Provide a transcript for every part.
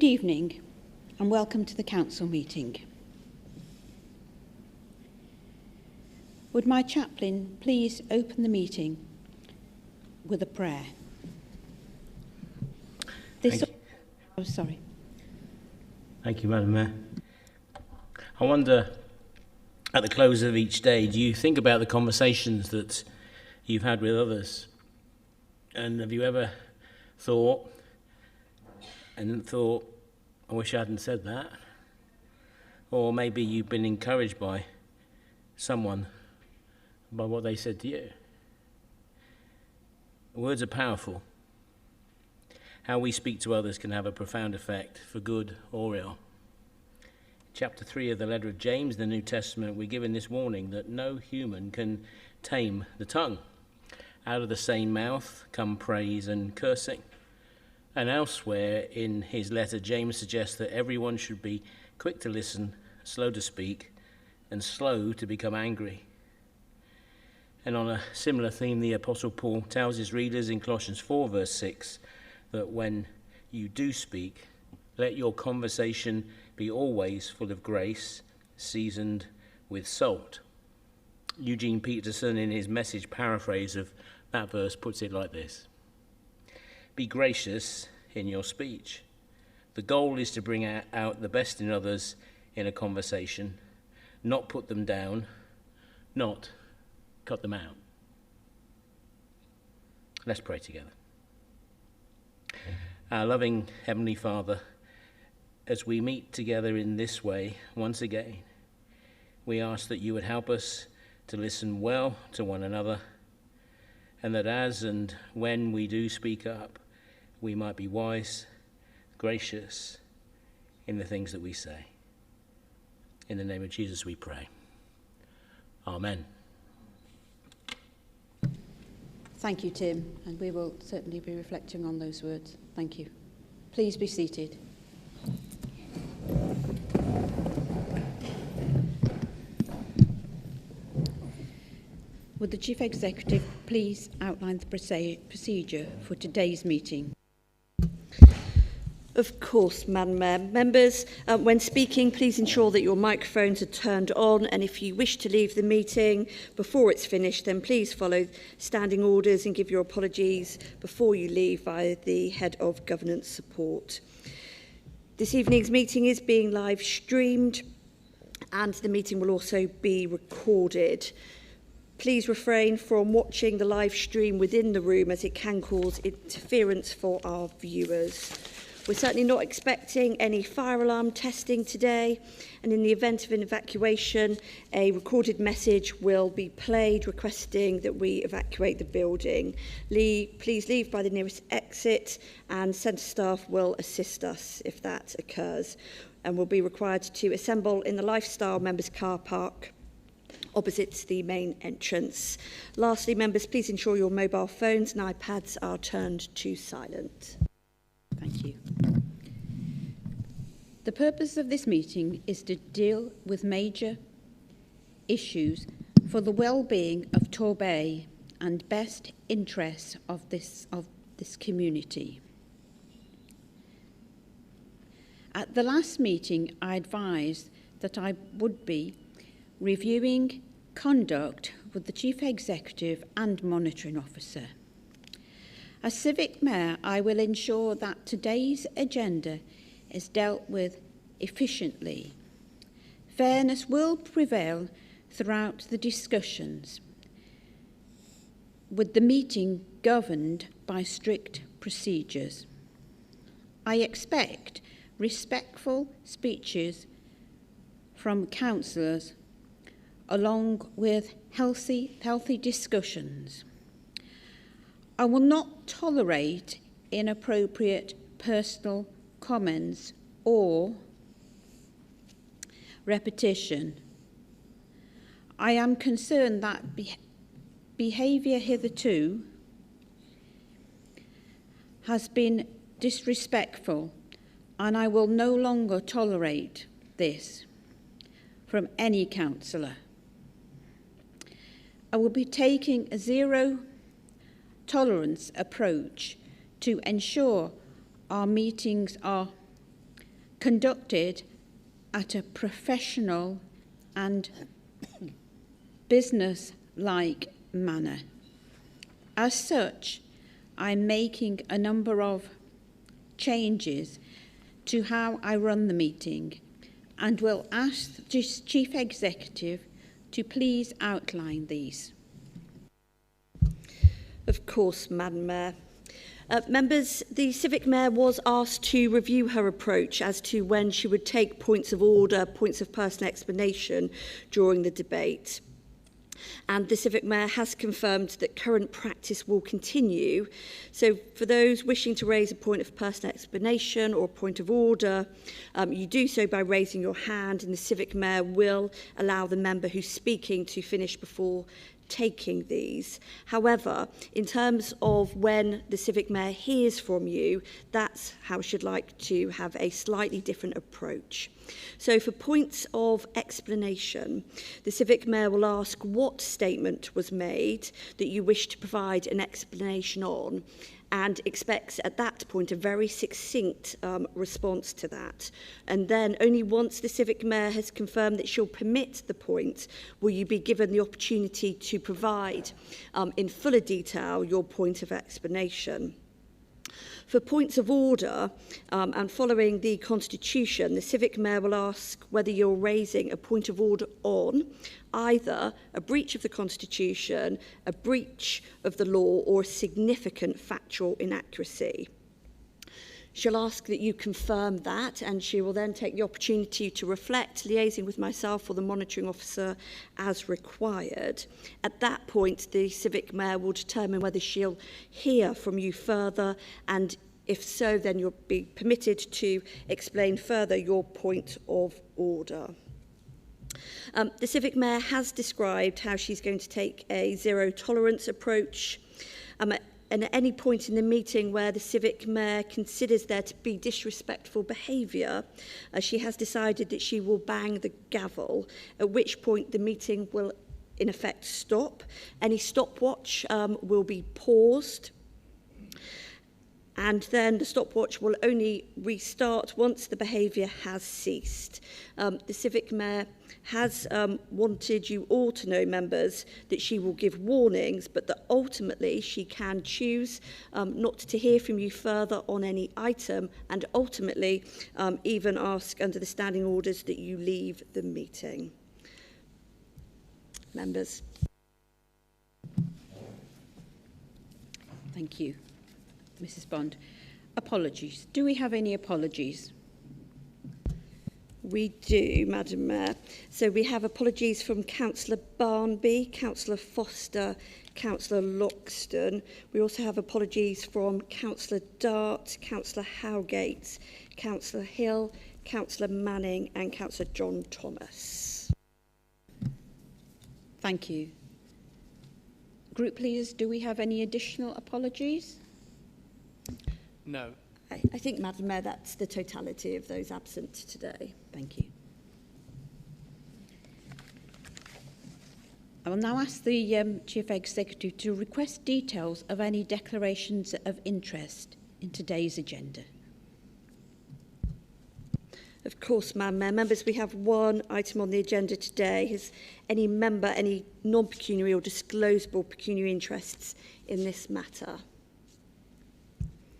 Good evening and welcome to the council meeting. Would my chaplain please open the meeting with a prayer? Thank you, Madam Mayor. I wonder, at the close of each day, do you think about the conversations that you've had with others? And have you ever thought, I wish I hadn't said that? Or maybe you've been encouraged by someone, by what they said to you. Words are powerful. How we speak to others can have a profound effect, for good or ill. Chapter 3 of the letter of James, the New Testament, we're given this warning that no human can tame the tongue. Out of the same mouth come praise and cursing. And elsewhere in his letter, James suggests that everyone should be quick to listen, slow to speak, and slow to become angry. And on a similar theme, the Apostle Paul tells his readers in Colossians 4, verse 6, that when you do speak, let your conversation be always full of grace, seasoned with salt. Eugene Peterson, in his Message paraphrase of that verse, puts it like this: be gracious in your speech. The goal is to bring out the best in others in a conversation, not put them down, not cut them out. Let's pray together. Our loving Heavenly Father, as we meet together in this way once again, we ask that you would help us to listen well to one another, and that as and when we do speak up, we might be wise, gracious in the things that we say. In the name of Jesus we pray. Amen. Thank you, Tim, and we will certainly be reflecting on those words. Thank you. Please be seated. Would the Chief Executive please outline the procedure for today's meeting? Of course, Madam Mayor. Members, when speaking, please ensure that your microphones are turned on, and if you wish to leave the meeting before it's finished, then please follow standing orders and give your apologies before you leave via the Head of Governance Support. This evening's meeting is being live streamed, and the meeting will also be recorded. Please refrain from watching the live stream within the room, as it can cause interference for our viewers. We're certainly not expecting any fire alarm testing today, and in the event of an evacuation, a recorded message will be played requesting that we evacuate the building. Please leave by the nearest exit, and centre staff will assist us if that occurs, and will be required to assemble in the Lifestyle Members Car Park opposite the main entrance. Lastly, members, please ensure your mobile phones and iPads are turned to silent. Thank you. The purpose of this meeting is to deal with major issues for the well-being of Torbay and best interests of this community. At the last meeting, I advised that I would be reviewing conduct with the Chief Executive and Monitoring Officer. As Civic Mayor, I will ensure that today's agenda is dealt with efficiently. Fairness will prevail throughout the discussions, with the meeting governed by strict procedures. I expect respectful speeches from councillors along with healthy discussions. I will not tolerate inappropriate personal comments or repetition. I am concerned that behaviour hitherto has been disrespectful, and I will no longer tolerate this from any councillor. I will be taking a zero tolerance approach to ensure our meetings are conducted at a professional and business-like manner. As such, I'm making a number of changes to how I run the meeting and will ask the Chief Executive to please outline these. Of course, Madam Mayor. Members, the Civic Mayor was asked to review her approach as to when she would take points of order, points of personal explanation during the debate. And the Civic Mayor has confirmed that current practice will continue. So for those wishing to raise a point of personal explanation or a point of order, you do so by raising your hand, and the Civic Mayor will allow the member who's speaking to finish before taking these. However, in terms of when the Civic Mayor hears from you, that's how she'd like to have a slightly different approach. So for points of explanation, the Civic Mayor will ask what statement was made that you wish to provide an explanation on, and expects at that point a very succinct response to that. And then only once the Civic Mayor has confirmed that she'll permit the point will you be given the opportunity to provide in fuller detail your point of explanation. For points of order, and following the Constitution, the Civic Mayor will ask whether you're raising a point of order on either a breach of the Constitution, a breach of the law, or a significant factual inaccuracy. She'll ask that you confirm that, and she will then take the opportunity to reflect, liaising with myself or the monitoring officer as required. At that point, the Civic Mayor will determine whether she'll hear from you further, and if so, then you'll be permitted to explain further your point of order. The Civic Mayor has described how she's going to take a zero-tolerance approach. And at any point in the meeting where the Civic Mayor considers there to be disrespectful behaviour, she has decided that she will bang the gavel, at which point the meeting will in effect stop. Any stopwatch will be paused, and then the stopwatch will only restart once the behaviour has ceased. The Civic Mayor has wanted you all to know, members, that she will give warnings, but that ultimately she can choose not to hear from you further on any item, and ultimately even ask under the standing orders that you leave the meeting. Members. Thank you, Mrs. Bond. Apologies. Do we have any apologies? We do, Madam Mayor. So we have apologies from Councillor Barnby, Councillor Foster, Councillor Loxton. We also have apologies from Councillor Dart, Councillor Howgate, Councillor Hill, Councillor Manning and Councillor John Thomas. Thank you. Group leaders, do we have any additional apologies? No. I think, Madam Mayor, that's the totality of those absent today. Thank you. I will now ask the Chief Executive to request details of any declarations of interest in today's agenda. Of course, Madam Mayor. Members, we have one item on the agenda today. Has any member any non-pecuniary or disclosable pecuniary interests in this matter?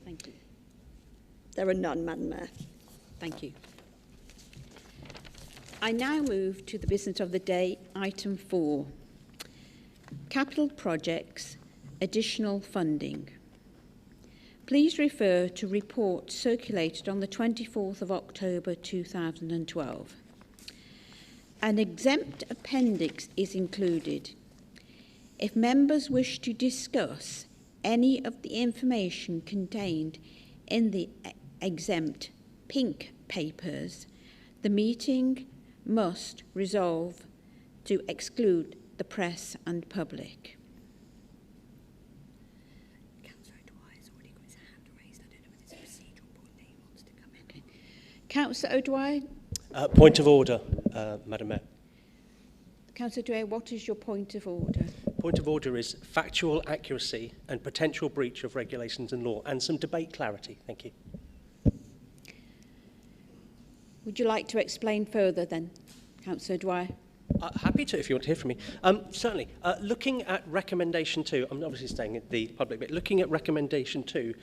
Thank you. There are none, Madam Mayor. Thank you. I now move to the business of the day, item 4. Capital projects, additional funding. Please refer to report circulated on the 24th of October 2012. An exempt appendix is included. If members wish to discuss any of the information contained in the exempt pink papers, the meeting must resolve to exclude the press and public. Councillor O'Dwyer has already got his hand raised. I don't know whether it's a procedural point that he wants to come in. Okay. Councillor O'Dwyer? Point of order, Madam Mayor. Councillor O'Dwyer, what is your point of order? Point of order is factual accuracy and potential breach of regulations and law, and some debate clarity. Thank you. Would you like to explain further then, Councillor Dwyer? Happy to, if you want to hear from me. Certainly. Looking at recommendation 2, I'm obviously staying at the public bit, looking at recommendation 2,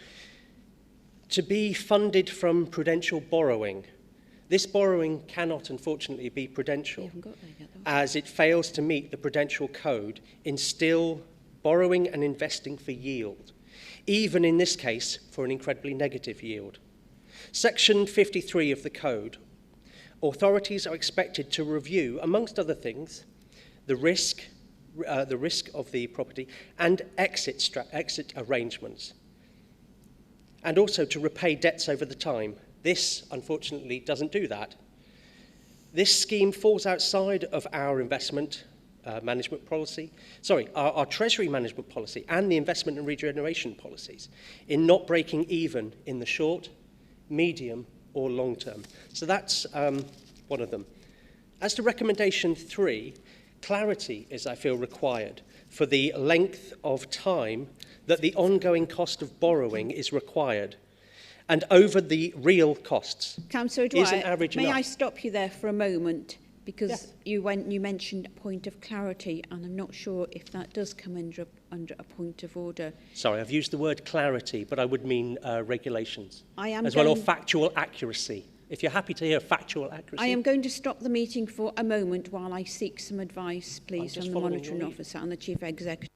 to be funded from prudential borrowing. This borrowing cannot, unfortunately, be prudential, as it fails to meet the Prudential Code in still borrowing and investing for yield, even in this case for an incredibly negative yield. Section 53 of the Code, authorities are expected to review, amongst other things, the risk of the property and exit arrangements, and also to repay debts over the time. This, unfortunately, doesn't do that. This scheme falls outside of our investment management policy, our Treasury management policy and the investment and regeneration policies in not breaking even in the short, medium or long term. So that's one of them. As to recommendation 3, clarity is, I feel, required for the length of time that the ongoing cost of borrowing is required and over the real costs. Councillor Is an Dwyer, average may enough? I stop you there for a moment? Because you mentioned a point of clarity, and I'm not sure if that does come under a point of order. Sorry, I've used the word clarity, but I would mean regulations. I am as well, or factual accuracy. If you're happy to hear factual accuracy. I am going to stop the meeting for a moment while I seek some advice, please, just from the following Monitoring your lead. Officer and the Chief Executive.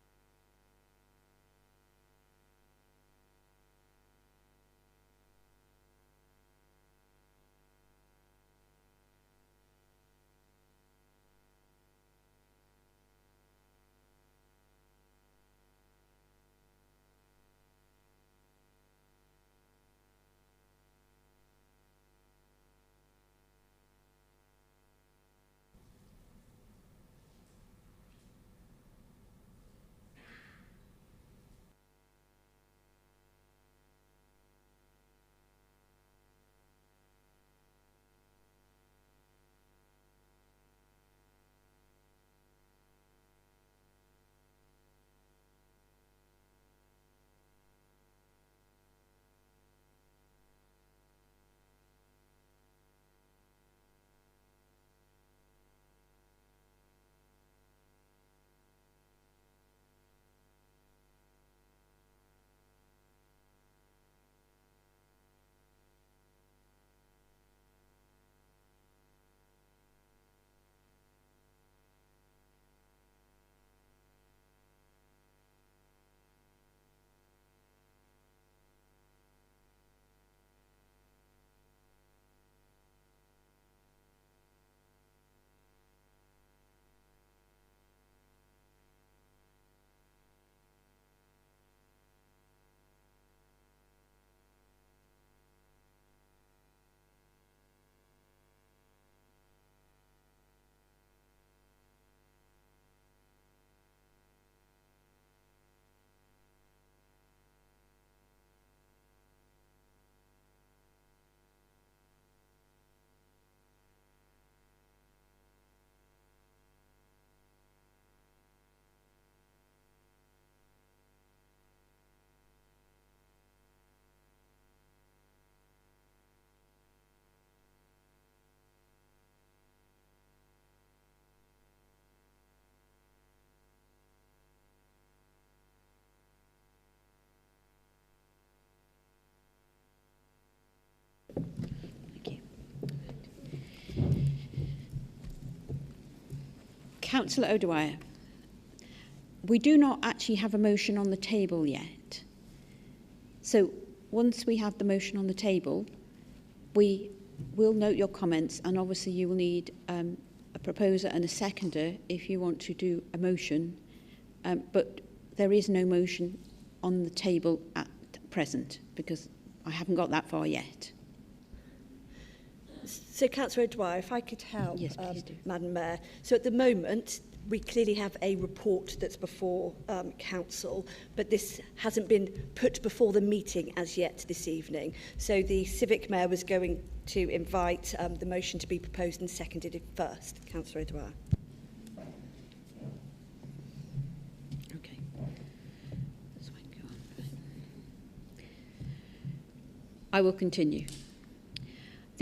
Councillor O'Dwyer, we do not actually have a motion on the table yet. So once we have the motion on the table, we will note your comments, and obviously you will need a proposer and a seconder if you want to do a motion. But there is no motion on the table at present because I haven't got that far yet. So, Councillor O'Dwyer, if I could help, Yes, please do. Madam Mayor. So at the moment, we clearly have a report that's before Council, but this hasn't been put before the meeting as yet this evening. So the Civic Mayor was going to invite the motion to be proposed and seconded first. Councillor O'Dwyer. Okay. That's fine, go on. I will continue.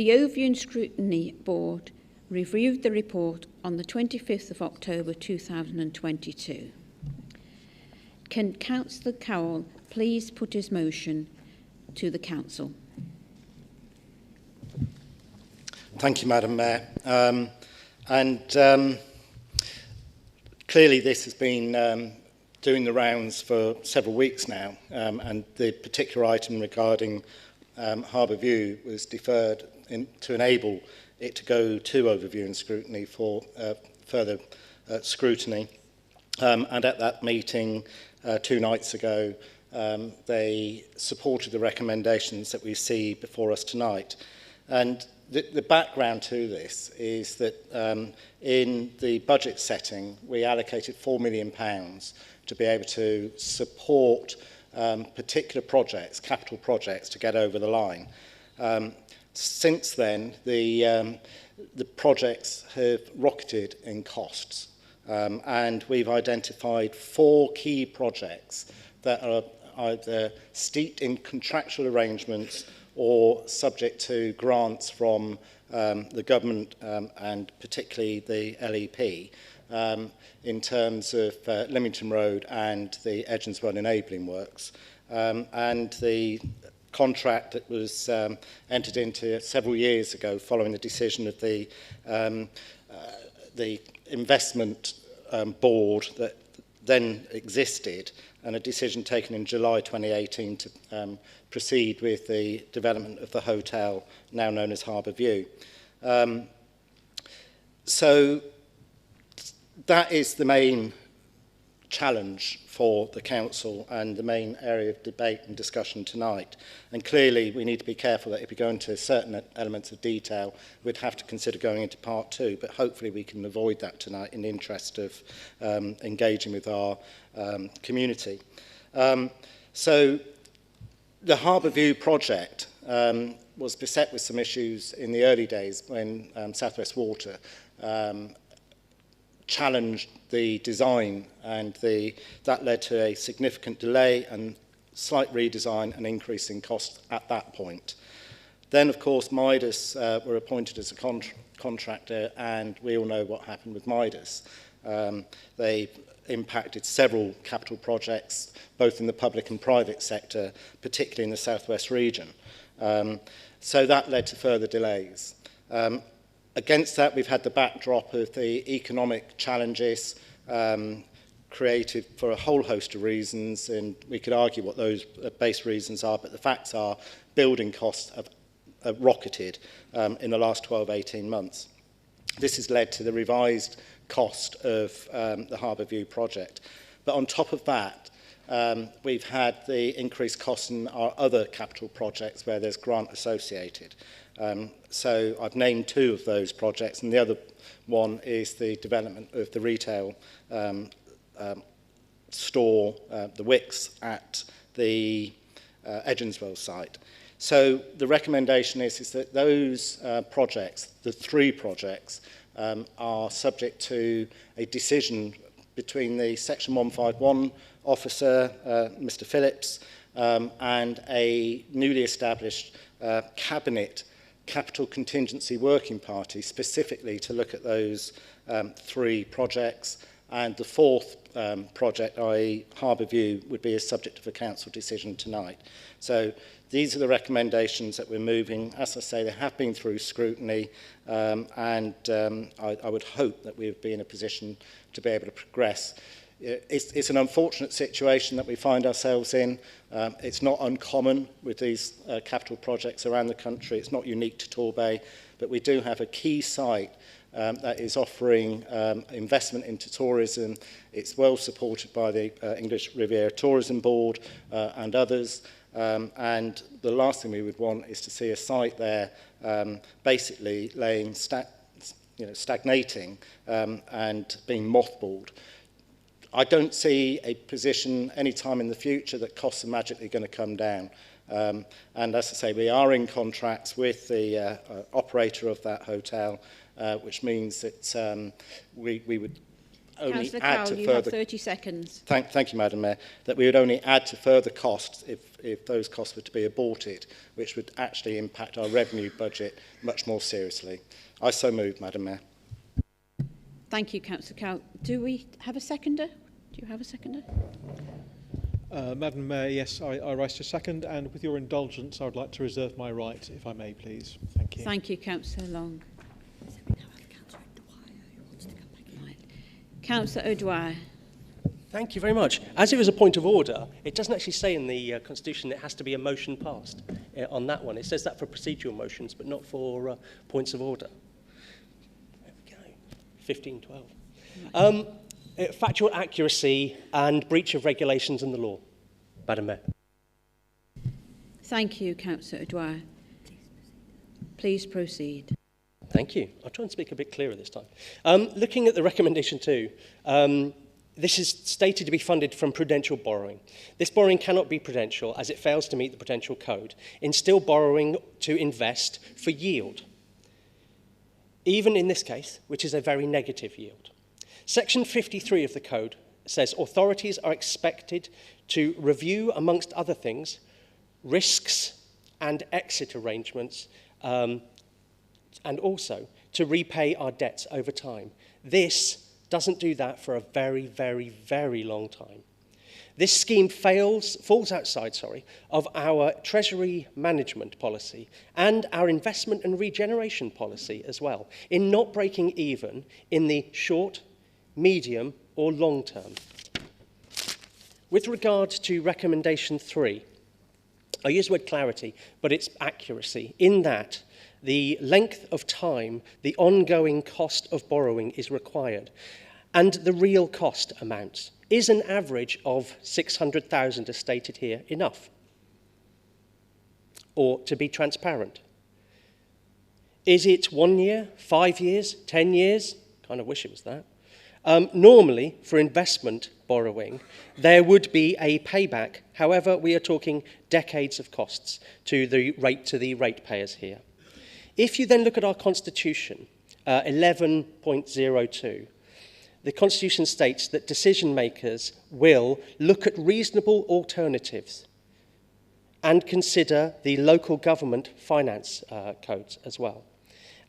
The Overview Scrutiny Board reviewed the report on the 25th of October 2022. Can Councillor Cowell please put his motion to the Council? Thank you, Madam Mayor. Clearly this has been doing the rounds for several weeks now, and the particular item regarding Harbour View was deferred to enable it to go to overview and scrutiny for further scrutiny. And at that meeting 2 nights ago, they supported the recommendations that we see before us tonight. And the background to this is that in the budget setting, we allocated £4 million to be able to support particular projects, capital projects, to get over the line. Since then, the projects have rocketed in costs, and we've identified 4 key projects that are either steeped in contractual arrangements or subject to grants from the government and particularly the LEP in terms of Lymington Road and the Edgenswell enabling works. And the contract that was entered into several years ago following the decision of the investment board that then existed, and a decision taken in July 2018 to proceed with the development of the hotel now known as Harbour View. So that is the main challenge for the council and the main area of debate and discussion tonight. And clearly we need to be careful that if we go into certain elements of detail, we'd have to consider going into part 2, but hopefully we can avoid that tonight in the interest of engaging with our community. So the Harbour View project was beset with some issues in the early days when South West Water challenged the design, and that led to a significant delay and slight redesign and increase in cost at that point. Then, of course, Midas were appointed as a contractor, and we all know what happened with Midas. They impacted several capital projects, both in the public and private sector, particularly in the southwest region. So that led to further delays. Against that, we've had the backdrop of the economic challenges created for a whole host of reasons, and we could argue what those base reasons are, but the facts are building costs have rocketed in the last 12-18 months. This has led to the revised cost of the Harbour View project. But on top of that, we've had the increased costs in our other capital projects where there's grant associated. So I've named 2 of those projects, and the other one is the development of the retail store, the Wicks, at the Edgenswell site. So the recommendation is that those projects, the 3 projects, are subject to a decision between the Section 151 officer, Mr. Phillips, and a newly established Cabinet Capital Contingency Working Party, specifically to look at those 3 projects. And the 4th project, i.e. Harbour View, would be a subject of a council decision tonight. So these are the recommendations that we're moving. As I say, they have been through scrutiny, and I would hope that we would be in a position to be able to progress. It's an unfortunate situation that we find ourselves in. It's not uncommon with these capital projects around the country. It's not unique to Torbay, but we do have a key site that is offering investment into tourism. It's well supported by the English Riviera Tourism Board and others. And the last thing we would want is to see a site there basically laying stagnating and being mothballed. I don't see a position any time in the future that costs are magically going to come down. And as I say, we are in contracts with the operator of that hotel, which means that we would only Councillor add Cowell, to you have further... 30 seconds. Thank you, Madam Mayor. That we would only add to further costs if those costs were to be aborted, which would actually impact our revenue budget much more seriously. I so move, Madam Mayor. Thank you, Councillor Cowell. Do we have a seconder? Do you have a seconder? Madam Mayor, yes, I rise to second, and with your indulgence, I would like to reserve my right, if I may, please. Thank you. Thank you, Councillor Long. Right. Councillor O'Dwyer. Thank you very much. As it was a point of order, it doesn't actually say in the Constitution it has to be a motion passed on that one. It says that for procedural motions, but not for points of order. There we go. 15-12. Factual accuracy and breach of regulations and the law. Madam Mayor. Thank you, Councillor O'Dwyer. Please proceed. Thank you. I'll try and speak a bit clearer this time. Looking at the recommendation 2, this is stated to be funded from prudential borrowing. This borrowing cannot be prudential as it fails to meet the prudential code in still borrowing to invest for yield, even in this case, which is a very negative yield. Section 53 of the code says authorities are expected to review, amongst other things, risks and exit arrangements, and also to repay our debts over time. This doesn't do that for a very, very, very long time. This scheme falls outside of our Treasury management policy and our investment and regeneration policy as well, in not breaking even in the short, medium or long term. With regard to recommendation 3, I use the word clarity, but it's accuracy, in that the length of time, the ongoing cost of borrowing is required, and the real cost amounts. Is an average of 600,000, as stated here, enough? Or, to be transparent, is it 1 year, 5 years, 10 years? Kind of wish it was that. Normally, for investment borrowing, there would be a payback. However, we are talking decades of costs to the ratepayers here. If you then look at our Constitution, 11.02, the Constitution states that decision makers will look at reasonable alternatives and consider the local government finance codes as well,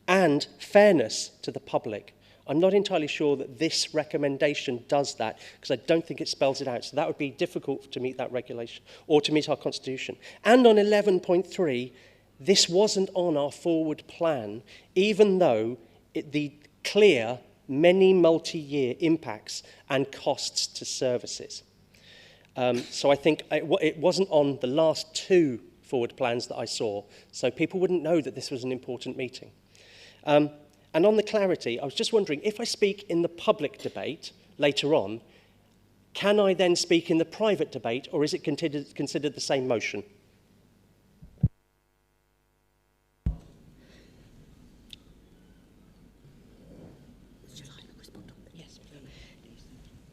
and fairness to the public. I'm not entirely sure that this recommendation does that, because I don't think it spells it out. So that would be difficult to meet that regulation or to meet our Constitution. And on 11.3, this wasn't on our forward plan, even though the clear, many multi-year impacts and costs to services. So I think it wasn't on the last 2 forward plans that I saw, so people wouldn't know that this was an important meeting. And on the clarity, I was just wondering, if I speak in the public debate later on, can I then speak in the private debate, or is it considered the same motion?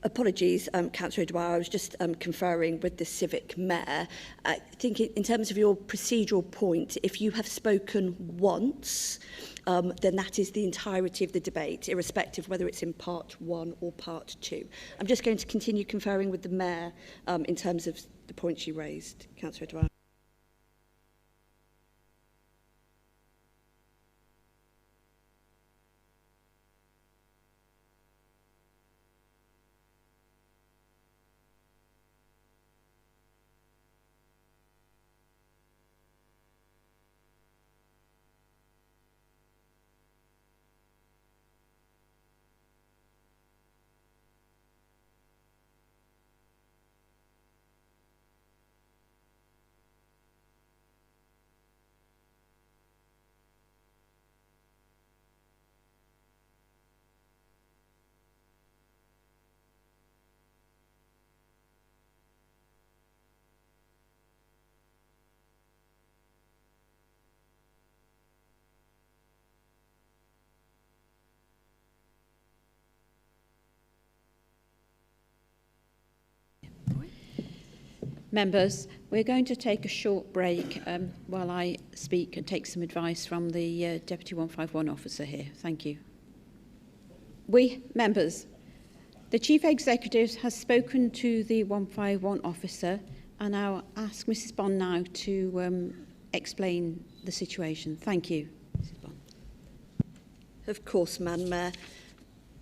Apologies, Councillor O'Dwyer, I was just conferring with the Civic Mayor. I think in terms of your procedural point, if you have spoken once, then that is the entirety of the debate, irrespective of whether it's in part 1 or part 2. I'm just going to continue conferring with the Mayor in terms of the points you raised, Councillor O'Dwyer. Members, we're going to take a short break while I speak and take some advice from the Deputy 151 officer here. Thank you. Members, The Chief Executive has spoken to the 151 officer, and I'll ask Mrs Bond now to explain the situation. Thank you, Mrs Bond. Of course, Madam Mayor.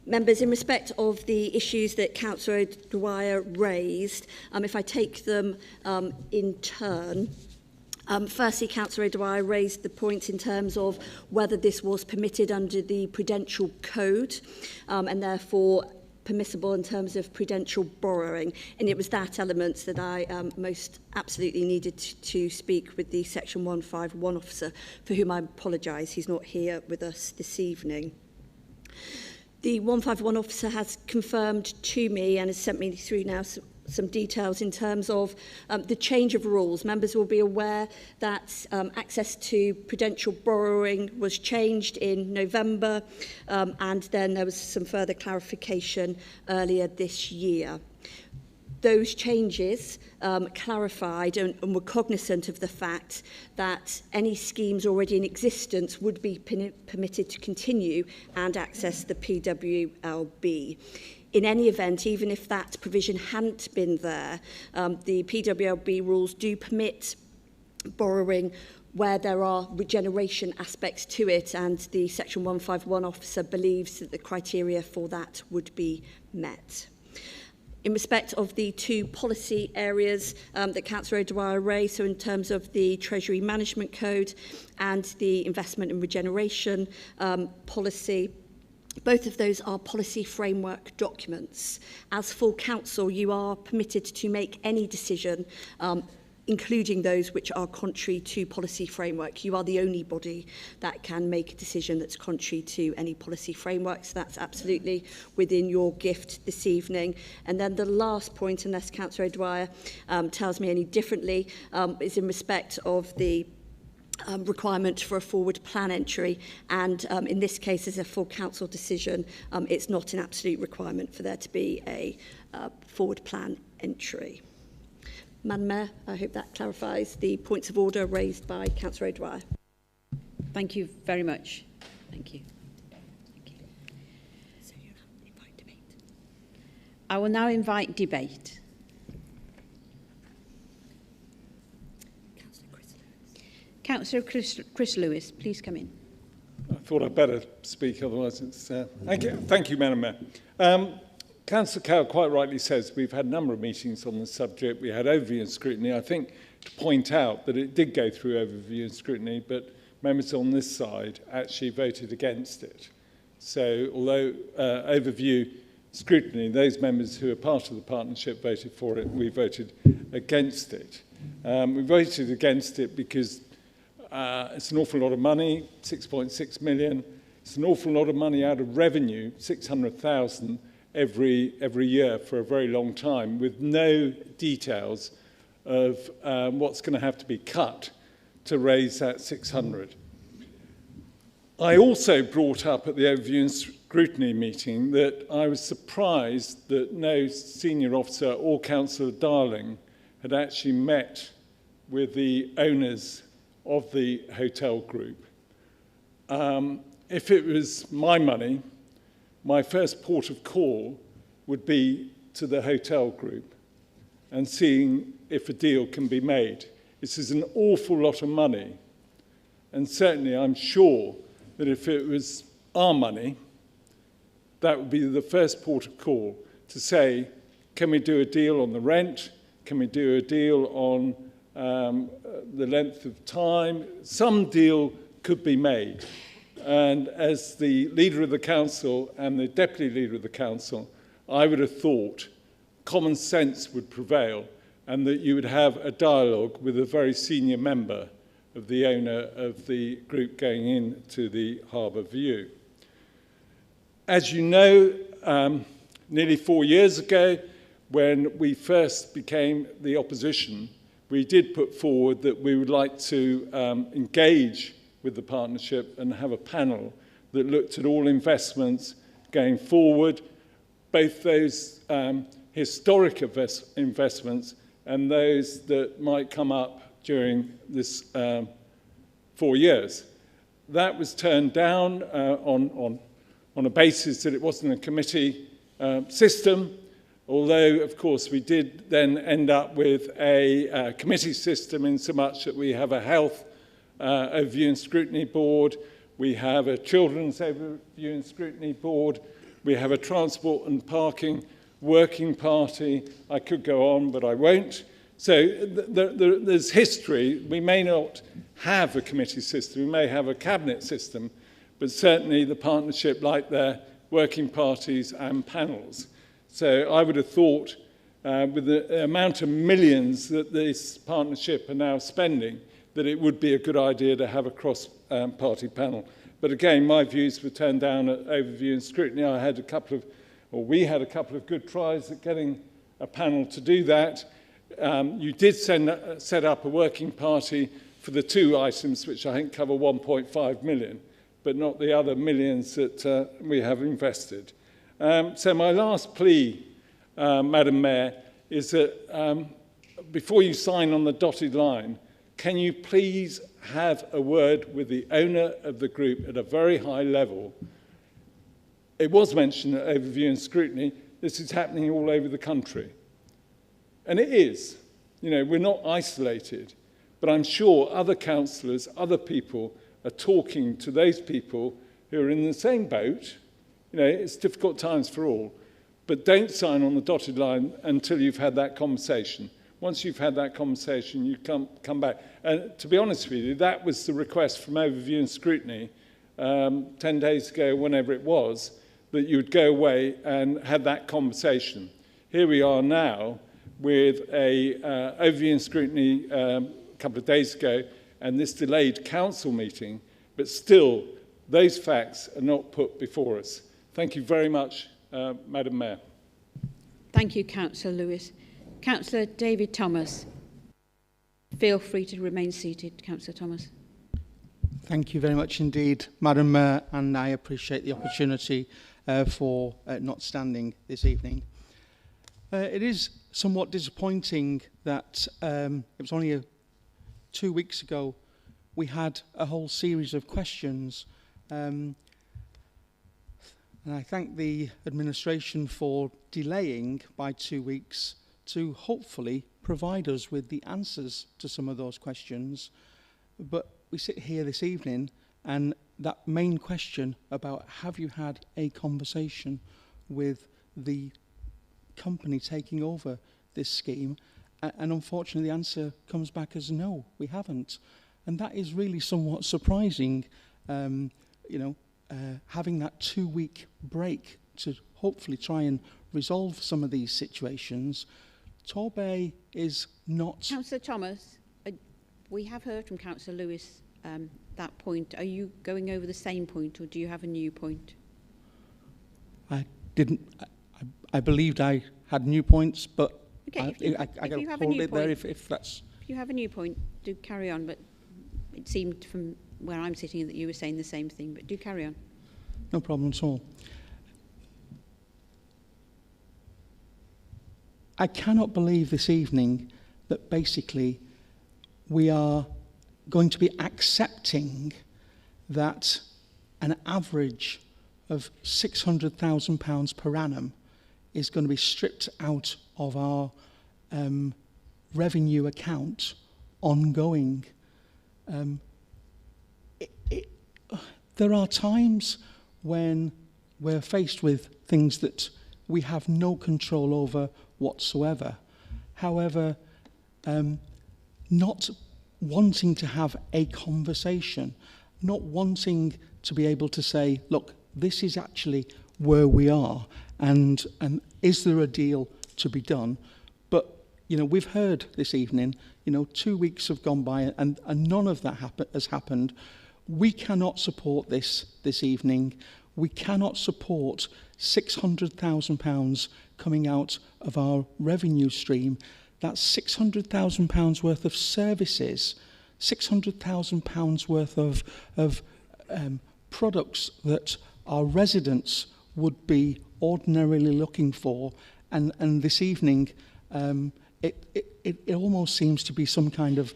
Members, in respect of the issues that Councillor O'Dwyer raised, if I take them in turn, firstly, Councillor O'Dwyer raised the point in terms of whether this was permitted under the Prudential Code and therefore permissible in terms of prudential borrowing. And it was that element that I most absolutely needed to speak with the Section 151 officer, for whom I apologise. He's not here with us this evening. The 151 officer has confirmed to me and has sent me through now some details in terms of the change of rules. Members will be aware that access to prudential borrowing was changed in November, and then there was some further clarification earlier this year. Those changes clarified and were cognizant of the fact that any schemes already in existence would be permitted to continue and access the PWLB. In any event, even if that provision hadn't been there, the PWLB rules do permit borrowing where there are regeneration aspects to it, and the Section 151 officer believes that the criteria for that would be met. In respect of the two policy areas that Councillor O'Dwyer raised, so in terms of the Treasury Management Code and the Investment and Regeneration policy, both of those are policy framework documents. As full council, you are permitted to make any decision, including those which are contrary to policy framework. You are the only body that can make a decision that's contrary to any policy framework, so that's absolutely within your gift this evening. And then the last point, unless Councillor O'Dwyer tells me any differently, is in respect of the requirement for a forward plan entry, and in this case as a full council decision, it's not an absolute requirement for there to be a forward plan entry. Madam Mayor, I hope that clarifies the points of order raised by Councillor O'Dwyer. Thank you very much. Thank you. So you invite debate. I will now invite debate. Councillor Chris Lewis, please come in. I thought I'd better speak, otherwise it's... Thank you, Madam Mayor. Councillor Cowell quite rightly says we've had a number of meetings on this subject. We had overview and scrutiny. I think to point out that it did go through overview and scrutiny, but members on this side actually voted against it. So although overview scrutiny, those members who are part of the partnership voted for it, we voted against it. We voted against it because it's an awful lot of money, 6.6 million. It's an awful lot of money out of revenue, 600,000 every year for a very long time, with no details of what's going to have to be cut to raise that 600. I also brought up at the overview and scrutiny meeting that I was surprised that no senior officer or Councillor Darling had actually met with the owners of the hotel group. If it was my money, my first port of call would be to the hotel group and seeing if a deal can be made. This is an awful lot of money, and certainly I'm sure that if it was our money, that would be the first port of call to say, can we do a deal on the rent? Can we do a deal on the length of time? Some deal could be made. And as the leader of the council and the deputy leader of the council, I would have thought common sense would prevail and that you would have a dialogue with a very senior member of the owner of the group going into the Harbour View. As you know, nearly 4 years ago, when we first became the opposition, we did put forward that we would like to engage with the partnership and have a panel that looked at all investments going forward, both those historic investments and those that might come up during this 4 years. That was turned down on a basis that it wasn't a committee system, although, of course, we did then end up with a committee system in so much that we have a health overview and scrutiny board, we have a children's overview and scrutiny board, we have a transport and parking working party. I could go on, but I won't. So there's history. We may not have a committee system, we may have a cabinet system, but certainly the partnership like their working parties and panels. So I would have thought, with the amount of millions that this partnership are now spending, that it would be a good idea to have a cross-party panel. But again, my views were turned down at overview and scrutiny. We had a couple of good tries at getting a panel to do that. You did set up a working party for the two items, which I think cover 1.5 million, but not the other millions that we have invested. So my last plea, Madam Mayor, is that before you sign on the dotted line, can you please have a word with the owner of the group at a very high level? It was mentioned at overview and scrutiny. This is happening all over the country. And it is. You know, we're not isolated. But I'm sure other councillors, other people are talking to those people who are in the same boat. You know, it's difficult times for all. But don't sign on the dotted line until you've had that conversation. Once you've had that conversation, you come back. And to be honest with you, that was the request from overview and scrutiny 10 days ago, whenever it was, that you would go away and have that conversation. Here we are now with a overview and scrutiny a couple of days ago and this delayed council meeting, but still those facts are not put before us. Thank you very much, Madam Mayor. Thank you, Councillor Lewis. Councillor David Thomas. Feel free to remain seated, Councillor Thomas. Thank you very much indeed, Madam Mayor, and I appreciate the opportunity for not standing this evening. It is somewhat disappointing that it was only 2 weeks ago we had a whole series of questions, and I thank the administration for delaying by 2 weeks to hopefully provide us with the answers to some of those questions. But we sit here this evening and that main question about have you had a conversation with the company taking over this scheme, and unfortunately the answer comes back as no, we haven't. And that is really somewhat surprising, having that 2 week break to hopefully try and resolve some of these situations. Torbay is not... Councillor Thomas, we have heard from Councillor Lewis that point. Are you going over the same point, or do you have a new point? I didn't... I believed I had new points, but okay, I got to hold it there if that's... If you have a new point, do carry on, but it seemed from where I'm sitting that you were saying the same thing, but do carry on. No problem at all. I cannot believe this evening that basically we are going to be accepting that an average of £600,000 per annum is going to be stripped out of our revenue account ongoing. There are times when we're faced with things that we have no control over whatsoever. However, not wanting to have a conversation, not wanting to be able to say, look, this is actually where we are, and is there a deal to be done? But, we've heard this evening, 2 weeks have gone by and none of that has happened. We cannot support this evening. We cannot support £600,000 coming out of our revenue stream. That's £600,000 worth of services, £600,000 worth of products that our residents would be ordinarily looking for. And this evening, it almost seems to be some kind of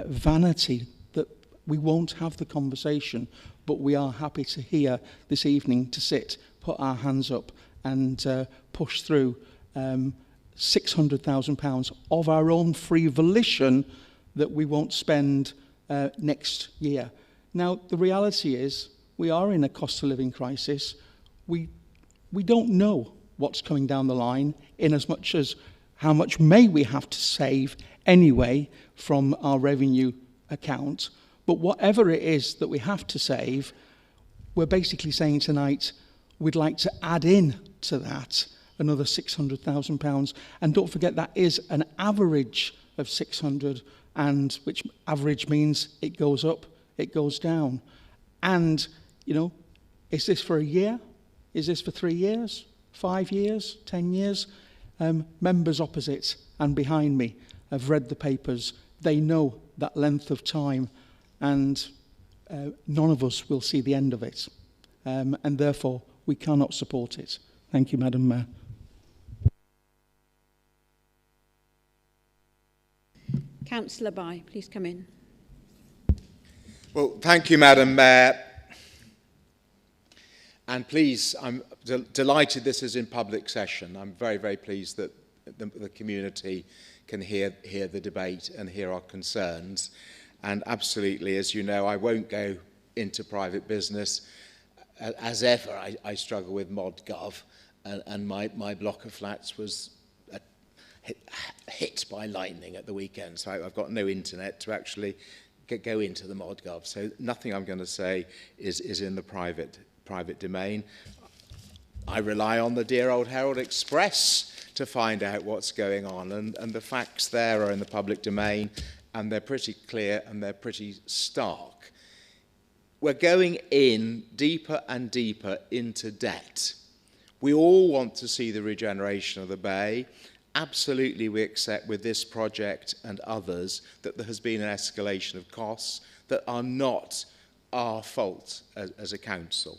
vanity that we won't have the conversation, but we are happy to hear this evening to sit, put our hands up and push through £600,000 of our own free volition that we won't spend next year. Now, the reality is we are in a cost of living crisis. We don't know what's coming down the line, in as much as how much may we have to save anyway from our revenue account. But whatever it is that we have to save, we're basically saying tonight we'd like to add in to that another £600,000. And don't forget, that is an average of 600, and which average means it goes up, it goes down. And, you know, is this for a year? Is this for 3 years, 5 years, 10 years? Members opposite and behind me have read the papers. They know that length of time, and none of us will see the end of it. And therefore, we cannot support it. Thank you, Madam Mayor. Councillor Bai, please come in. Well, thank you, Madam Mayor. And please, I'm delighted this is in public session. I'm very, very pleased that the community can hear the debate and hear our concerns. And absolutely, as you know, I won't go into private business. As ever, I struggle with ModGov, and my block of flats was hit by lightning at the weekend. So I've got no internet to actually go into the ModGov. So nothing I'm going to say is in the private domain. I rely on the dear old Herald Express to find out what's going on, and the facts there are in the public domain, and they're pretty clear and they're pretty stark. We're going in deeper and deeper into debt. We all want to see the regeneration of the Bay. Absolutely, we accept with this project and others that there has been an escalation of costs that are not our fault as a council.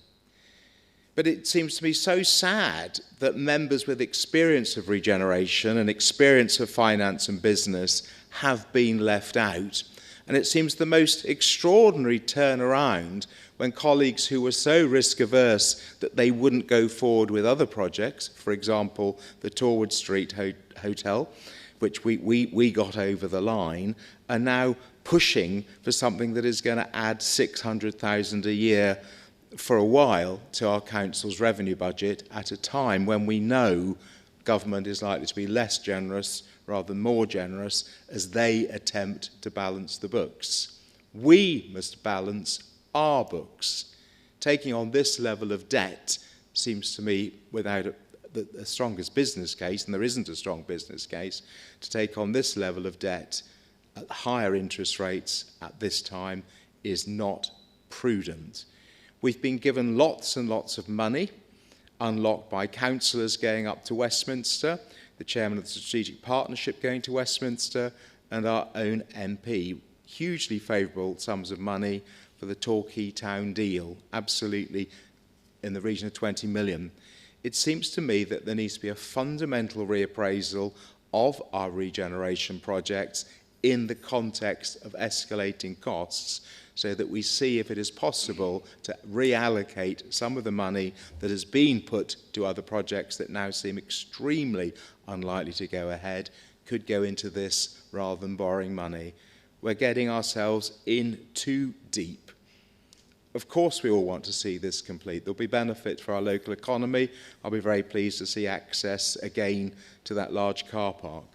But it seems to me so sad that members with experience of regeneration and experience of finance and business have been left out. And it seems the most extraordinary turnaround when colleagues who were so risk-averse that they wouldn't go forward with other projects, for example, the Torwood Street Hotel, which we got over the line, are now pushing for something that is going to add £600,000 a year for a while to our council's revenue budget at a time when we know government is likely to be less generous rather than more generous as they attempt to balance the books. We must balance our books. Taking on this level of debt seems to me, without the strongest business case, and there isn't a strong business case, to take on this level of debt at higher interest rates at this time is not prudent. We've been given lots and lots of money, unlocked by councillors going up to Westminster, the chairman of the Strategic Partnership going to Westminster, and our own MP. Hugely favourable sums of money for the Torquay Town deal, absolutely in the region of 20 million. It seems to me that there needs to be a fundamental reappraisal of our regeneration projects in the context of escalating costs, so that we see if it is possible to reallocate some of the money that has been put to other projects that now seem extremely unlikely to go ahead, could go into this rather than borrowing money. We're getting ourselves in too deep. Of course, we all want to see this complete. There'll be benefit for our local economy. I'll be very pleased to see access again to that large car park.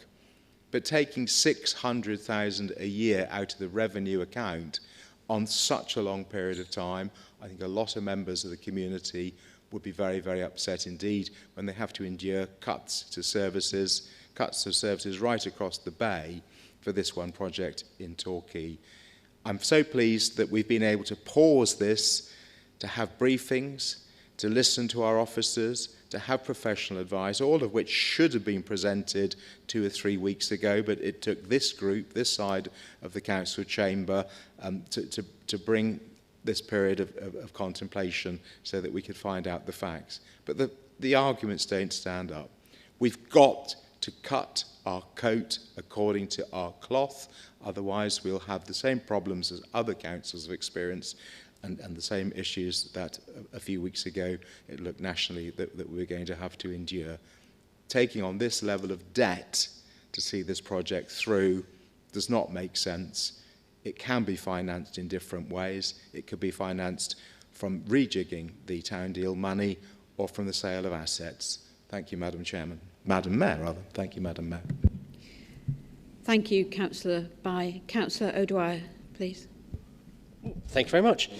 But taking £600,000 a year out of the revenue account on such a long period of time, I think a lot of members of the community would be very, very upset indeed when they have to endure cuts to services right across the Bay for this one project in Torquay. I'm so pleased that we've been able to pause this, to have briefings, to listen to our officers, to have professional advice, all of which should have been presented 2 or 3 weeks ago, but it took this group, this side of the council chamber, to bring this period of contemplation so that we could find out the facts. But the arguments don't stand up. We've got to cut our coat according to our cloth, otherwise we'll have the same problems as other councils have experienced, and the same issues that a few weeks ago it looked nationally that we're going to have to endure. Taking on this level of debt to see this project through does not make sense. It can be financed in different ways. It could be financed from rejigging the town deal money or from the sale of assets. Thank you, Madam Chairman. Madam Mayor, rather. Thank you, Madam Mayor. Thank you, Councillor Bai. Councillor O'Dwyer, please. Thank you very much.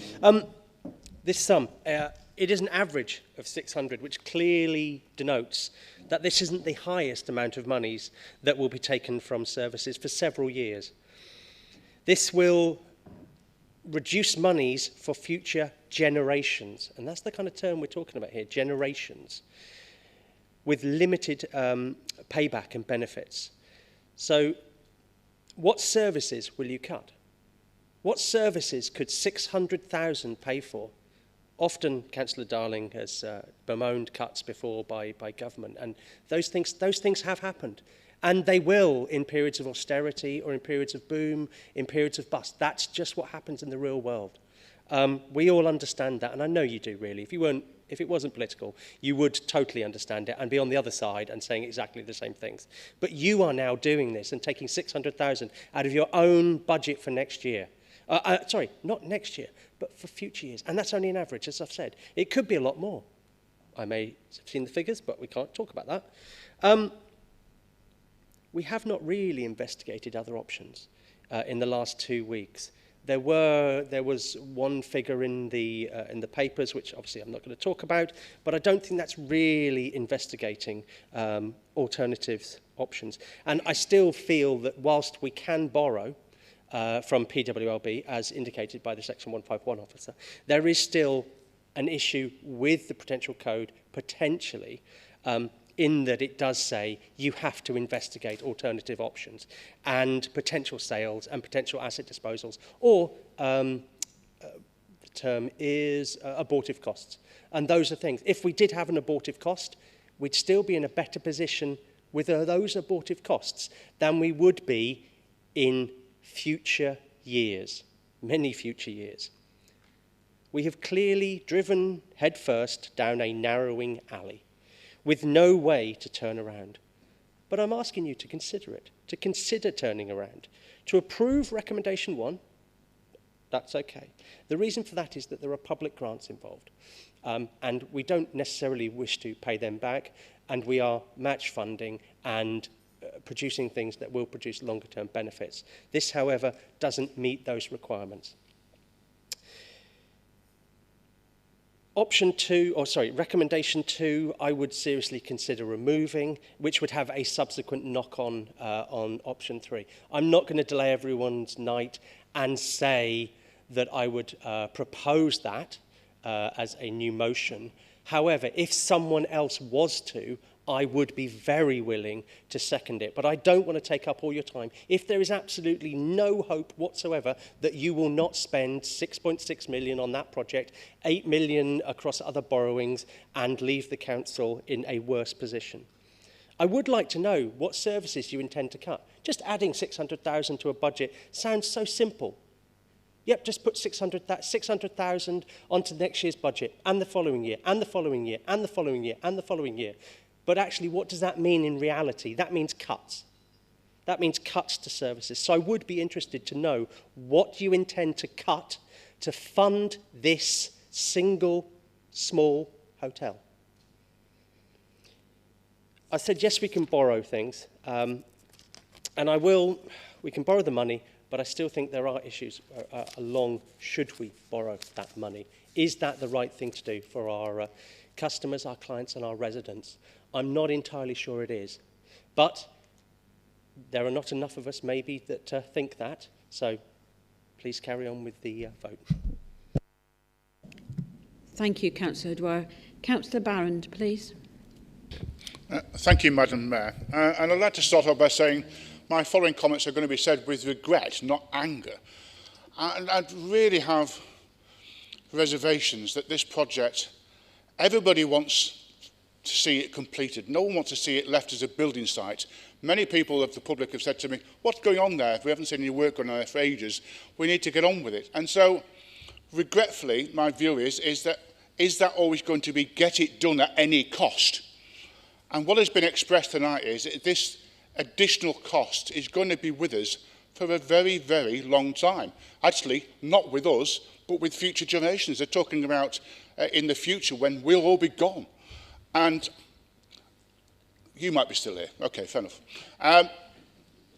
This sum, it is an average of 600, which clearly denotes that this isn't the highest amount of monies that will be taken from services for several years. This will reduce monies for future generations, and that's the kind of term we're talking about here, generations, with limited payback and benefits. So what services will you cut? What services could 600,000 pay for? Often, Councillor Darling has bemoaned cuts before by government, and those things have happened. And they will in periods of austerity or in periods of boom, in periods of bust. That's just what happens in the real world. We all understand that, and I know you do, really. If it wasn't political, you would totally understand it and be on the other side and saying exactly the same things. But you are now doing this and taking 600,000 out of your own budget for next year. Sorry, not next year, but for future years. And that's only an average, as I've said. It could be a lot more. I may have seen the figures, but we can't talk about that. We have not really investigated other options in the last 2 weeks. There was one figure in the papers, which obviously I'm not going to talk about, but I don't think that's really investigating alternatives options. And I still feel that whilst we can borrow from PWLB, as indicated by the Section 151 officer, there is still an issue with the Prudential Code, potentially, in that it does say you have to investigate alternative options and potential sales and potential asset disposals, or the term is abortive costs. And those are things. If we did have an abortive cost, we'd still be in a better position with those abortive costs than we would be in future years, many future years. We have clearly driven headfirst down a narrowing alley with no way to turn around. But I'm asking you to consider it, to consider turning around. To approve recommendation 1, that's okay. The reason for that is that there are public grants involved, and we don't necessarily wish to pay them back, and we are match funding and producing things that will produce longer-term benefits. This, however, doesn't meet those requirements. Recommendation 2, I would seriously consider removing, which would have a subsequent knock-on on option 3. I'm not going to delay everyone's night and say that I would propose that as a new motion. However, if someone else was to, I would be very willing to second it. But I don't want to take up all your time. If there is absolutely no hope whatsoever that you will not spend 6.6 million on that project, 8 million across other borrowings, and leave the council in a worse position. I would like to know what services you intend to cut. Just adding 600,000 to a budget sounds so simple. Yep, just put 600,000 onto next year's budget, and the following year, and the following year, and the following year, and the following year. But actually, what does that mean in reality? That means cuts. That means cuts to services. So I would be interested to know what you intend to cut to fund this single small hotel. I said, yes, we can borrow things. And we can borrow the money, but I still think there are issues along should we borrow that money. Is that the right thing to do for our customers, our clients, and our residents? I'm not entirely sure it is. But there are not enough of us, maybe, that think that. So please carry on with the vote. Thank you, Councillor O'Dwyer. Councillor Barron, please. Thank you, Madam Mayor. And I'd like to start off by saying my following comments are going to be said with regret, not anger. And I'd really have reservations that this project, everybody wants to see it completed. No one wants to see it left as a building site. Many people of the public have said to me, what's going on there? We haven't seen any work on there for ages. We need to get on with it. And so regretfully, my view is that always going to be get it done at any cost? And what has been expressed tonight is that this additional cost is going to be with us for a very, very long time. Actually, not with us, but with future generations. They're talking about in the future when we'll all be gone. And you might be still here. Okay, fair enough.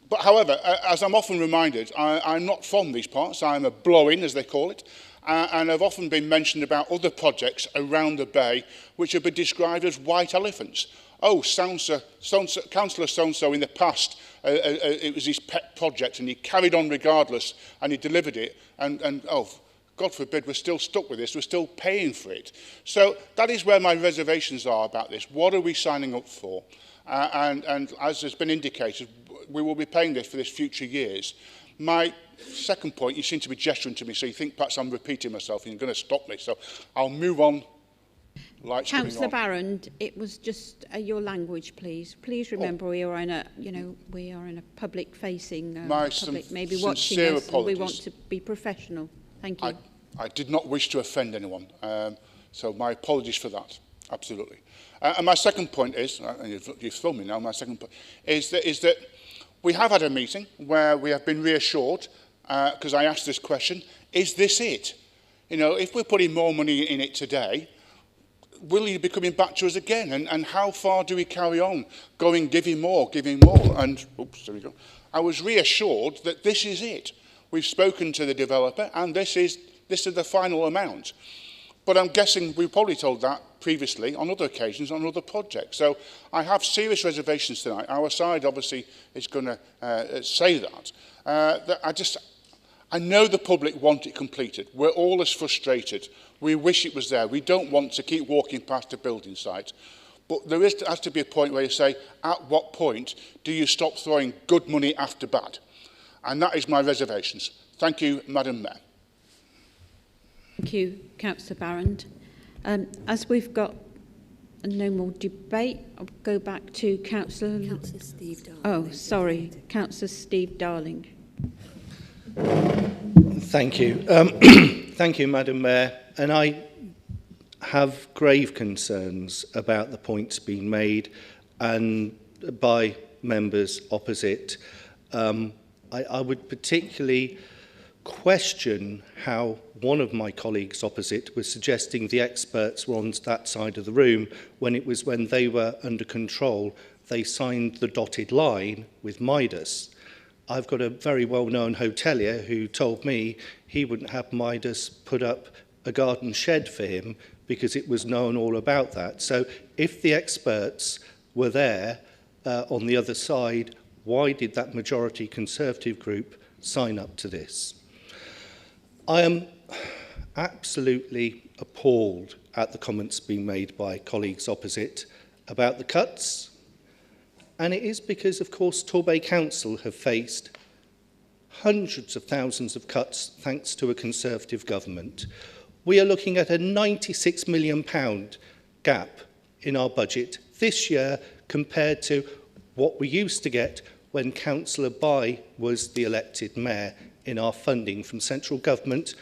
But however, as I'm often reminded, I'm not from these parts. I'm a blow-in, as they call it. And I've often been mentioned about other projects around the bay which have been described as white elephants. Oh, Councillor so-and-so in the past, it was his pet project and he carried on regardless and he delivered it. And oh, God forbid, we're still stuck with this. We're still paying for it. So that is where my reservations are about this. What are we signing up for? And as has been indicated, we will be paying this for this future years. My second point, you seem to be gesturing to me, so you think perhaps I'm repeating myself and you're going to stop me. So I'll move on. Councillor Barron, it was just your language, please. Please remember we are in a, we are in a public-facing public, maybe watching us. And we want to be professional. Thank you. I did not wish to offend anyone, so my apologies for that. Absolutely. And my second point is, and you've thrown me now. My second point is that we have had a meeting where we have been reassured, because I asked this question: is this it? If we're putting more money in it today, will you be coming back to us again? And how far do we carry on giving more? And oops, there we go. I was reassured that this is it. We've spoken to the developer, and this is the final amount. But I'm guessing we've probably told that previously on other occasions on other projects. So I have serious reservations tonight. Our side obviously is going to say that. I know the public want it completed. We're all as frustrated. We wish it was there. We don't want to keep walking past a building site. But there has to be a point where you say, at what point do you stop throwing good money after bad? And that is my reservations. Thank you, Madam Mayor. Thank you, Councillor Barron. As we've got no more debate, I'll go back to Councillor Steve Darling. Oh, sorry, Councillor Steve Darling. Thank you. Thank you, Madam Mayor. And I have grave concerns about the points being made and by members opposite. I would particularly question how one of my colleagues opposite was suggesting the experts were on that side of the room when it was when they were under control, they signed the dotted line with Midas. I've got a very well-known hotelier who told me he wouldn't have Midas put up a garden shed for him because it was known all about that. So if the experts were there on the other side, why did that majority Conservative group sign up to this? I am absolutely appalled at the comments being made by colleagues opposite about the cuts. And it is because, of course, Torbay Council have faced hundreds of thousands of cuts thanks to a Conservative government. We are looking at a £96 million gap in our budget this year compared to what we used to get when Councillor Bye was the elected mayor in our funding from central government,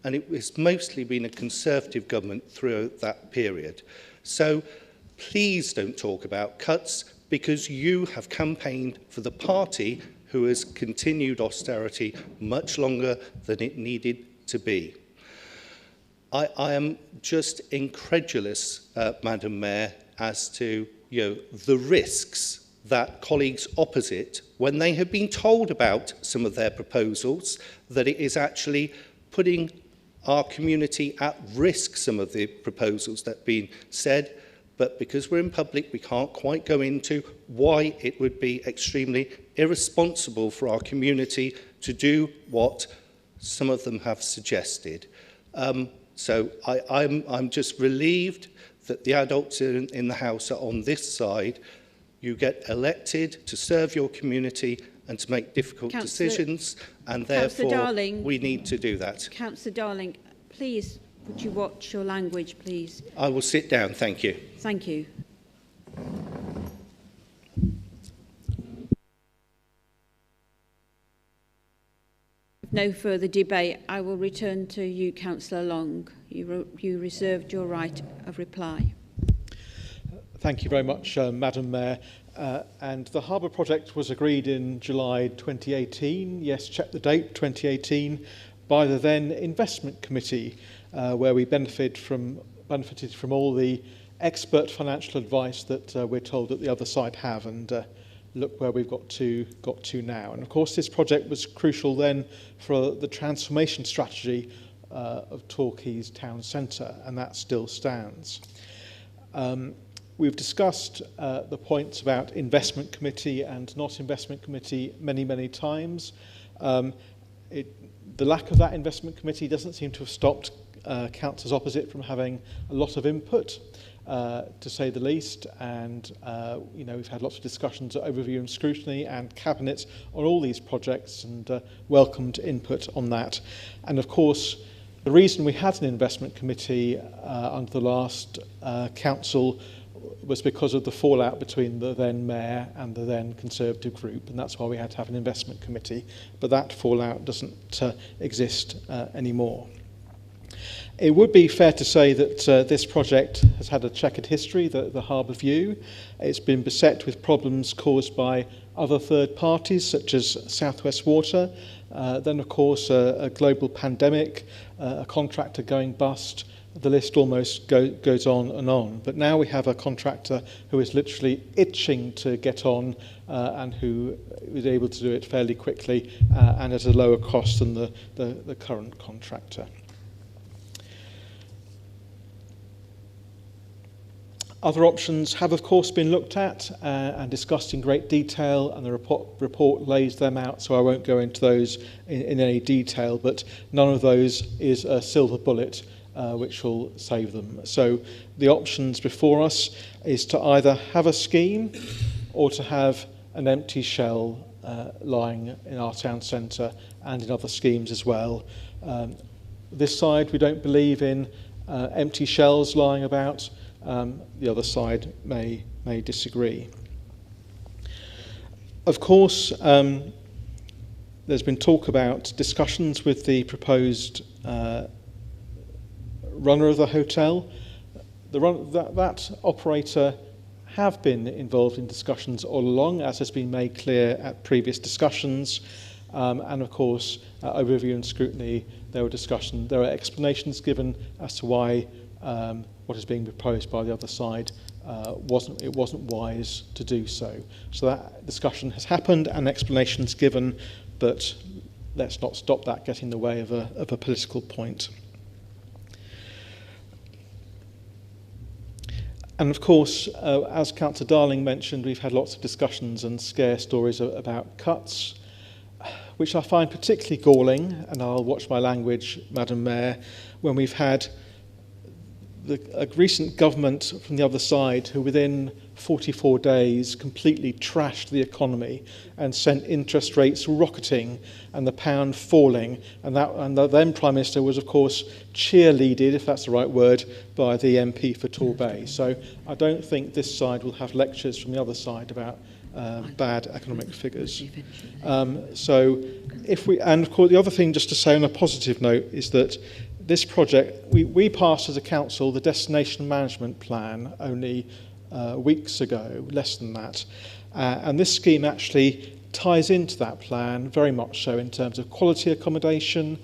and it has mostly been a Conservative government throughout that period. So please don't talk about cuts, because you have campaigned for the party who has continued austerity much longer than it needed to be. I am just incredulous, Madam Mayor, as to the risks that colleagues opposite, when they have been told about some of their proposals, that it is actually putting our community at risk, some of the proposals that have been said, but because we're in public, we can't quite go into why it would be extremely irresponsible for our community to do what some of them have suggested. So I'm just relieved that the adults in the House are on this side. You get elected to serve your community and to make difficult decisions, and therefore we need to do that. Councillor Darling, please, would you watch your language, please? I will sit down, thank you. Thank you. no further debate, I will return to you, Councillor Long. You reserved your right of reply. Thank you very much, Madam Mayor. And the harbour project was agreed in July 2018, yes, check the date, 2018, by the then Investment Committee, where we benefited from all the expert financial advice that we're told that the other side have, and look where we've got to now. And of course, this project was crucial then for the transformation strategy of Torquay's town centre, and that still stands. We've discussed the points about investment committee and not investment committee many times. The lack of that investment committee doesn't seem to have stopped councillors opposite from having a lot of input, to say the least. And we've had lots of discussions at overview and scrutiny and cabinet on all these projects, and welcomed input on that. And of course, the reason we had an investment committee under the last council was because of the fallout between the then mayor and the then Conservative group, and that's why we had to have an investment committee. But that fallout doesn't exist anymore. It would be fair to say that this project has had a checkered history, the Harbour View. It's been beset with problems caused by other third parties, such as South West Water. Then, of course, a global pandemic, a contractor going bust. The list almost goes on and on. But now we have a contractor who is literally itching to get on and who is able to do it fairly quickly and at a lower cost than the current contractor. Other options have, of course, been looked at and discussed in great detail, and the report lays them out, so I won't go into those in any detail, but none of those is a silver bullet which will save them. So the options before us is to either have a scheme or to have an empty shell lying in our town centre and in other schemes as well. This side, we don't believe in empty shells lying about. The other side may disagree. Of course, there's been talk about discussions with the proposed runner of the hotel. That operator have been involved in discussions all along, as has been made clear at previous discussions. And of course, overview and scrutiny, there were explanations given as to why what is being proposed by the other side wasn't wise to do so. So that discussion has happened and explanations given, but let's not stop that getting in the way of a political point. And of course, as Councillor Darling mentioned, we've had lots of discussions and scare stories about cuts, which I find particularly galling, and I'll watch my language, Madam Mayor, when we've had a recent government from the other side who within 44 days completely trashed the economy and sent interest rates rocketing and the pound falling, and the then Prime Minister was of course cheerleaded, if that's the right word, by the MP for Torbay. So I don't think this side will have lectures from the other side about bad economic figures. And of course the other thing just to say on a positive note is that this project, we passed as a council the destination management plan only weeks ago, less than that. And this scheme actually ties into that plan very much so in terms of quality accommodation,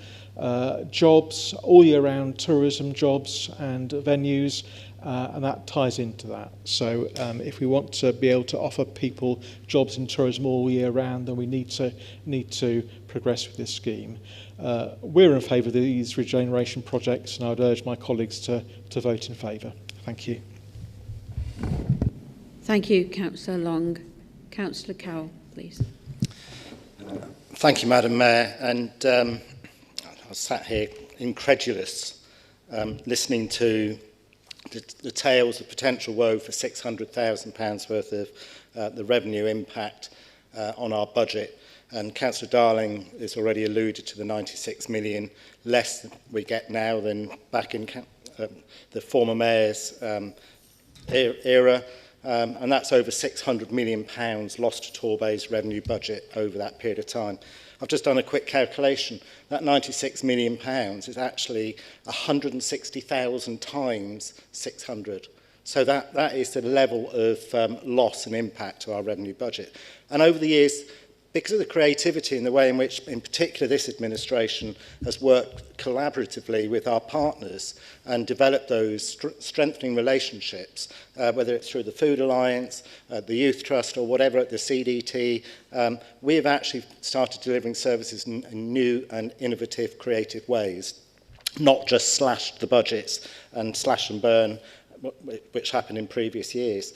jobs, all year round tourism jobs and venues, and that ties into that. So if we want to be able to offer people jobs in tourism all year round, then we need to progress with this scheme. We're in favour of these regeneration projects, and I would urge my colleagues to vote in favour. Thank you. Thank you, Councillor Long. Councillor Cowell, please. Thank you, Madam Mayor. And I was sat here incredulous, listening to the tales of potential woe for £600,000 worth of the revenue impact on our budget. And Councillor Darling has already alluded to the 96 million less we get now than back in the former mayor's era. and that's over £600 million lost to Torbay's revenue budget over that period of time. I've just done a quick calculation. That £96 million is actually 160,000 times 600. So that is the level of loss and impact to our revenue budget. And over the years, because of the creativity and the way in which, in particular, this administration has worked collaboratively with our partners and developed those strengthening relationships, whether it's through the Food Alliance, the Youth Trust, or whatever at the CDT, we have actually started delivering services in new and innovative, creative ways, not just slashed the budgets and slash and burn, which happened in previous years.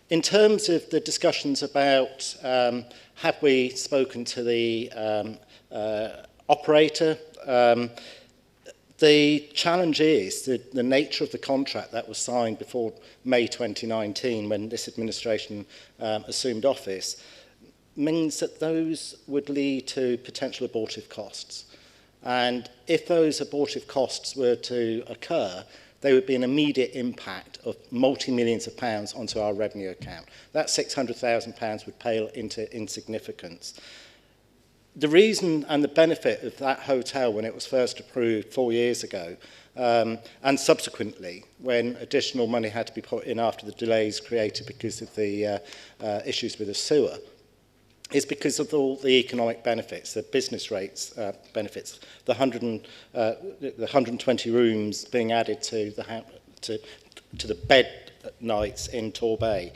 In terms of the discussions about have we spoken to the operator, the challenge is the nature of the contract that was signed before May 2019 when this administration assumed office means that those would lead to potential abortive costs. And if those abortive costs were to occur, there would be an immediate impact of multi-millions of pounds onto our revenue account. That £600,000 would pale into insignificance. The reason and the benefit of that hotel when it was first approved 4 years ago, and subsequently when additional money had to be put in after the delays created because of the issues with the sewer, is because of all the economic benefits, the business rates benefits, the 120 rooms being added to the bed nights in Torbay,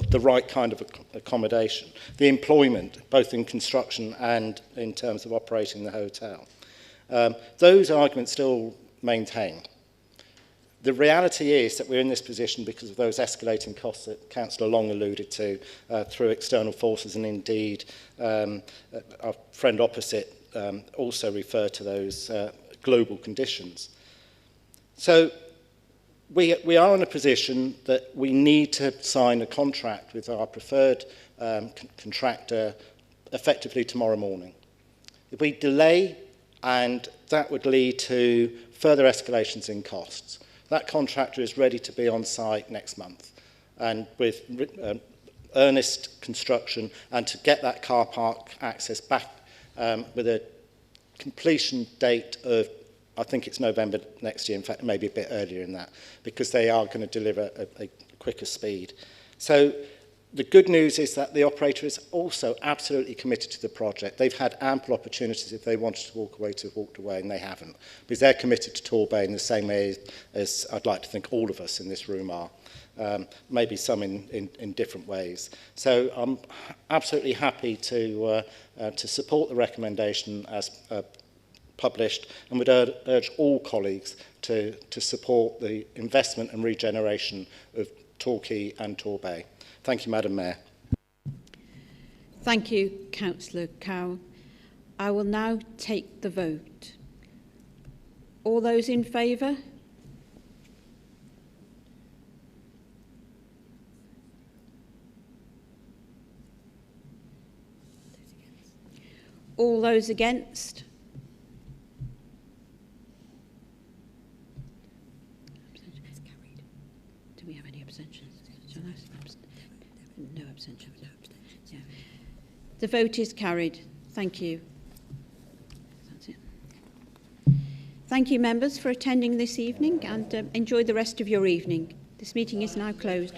the right kind of accommodation, the employment, both in construction and in terms of operating the hotel. Those arguments still maintain. The reality is that we're in this position because of those escalating costs that Councillor Long alluded to through external forces, and indeed our friend opposite also referred to those global conditions. So we are in a position that we need to sign a contract with our preferred contractor effectively tomorrow morning. If we delay, and that would lead to further escalations in costs. That contractor is ready to be on site next month, and with earnest construction, and to get that car park access back with a completion date of, I think it's November next year, in fact maybe a bit earlier than that, because they are going to deliver a quicker speed. So the good news is that the operator is also absolutely committed to the project. They've had ample opportunities if they wanted to walk away to have walked away, and they haven't, because they're committed to Torbay in the same way as I'd like to think all of us in this room are, maybe some in different ways. So I'm absolutely happy to support the recommendation as published, and would urge all colleagues to support the investment and regeneration of Torquay and Torbay. Thank you, Madam Mayor. Thank you, Councillor Cow. I will now take the vote. All those in favour? All those against? Do we have any abstentions? No abstentions. Yeah. The vote is carried. Thank you. That's it. Thank you, members, for attending this evening, and enjoy the rest of your evening. This meeting is now closed.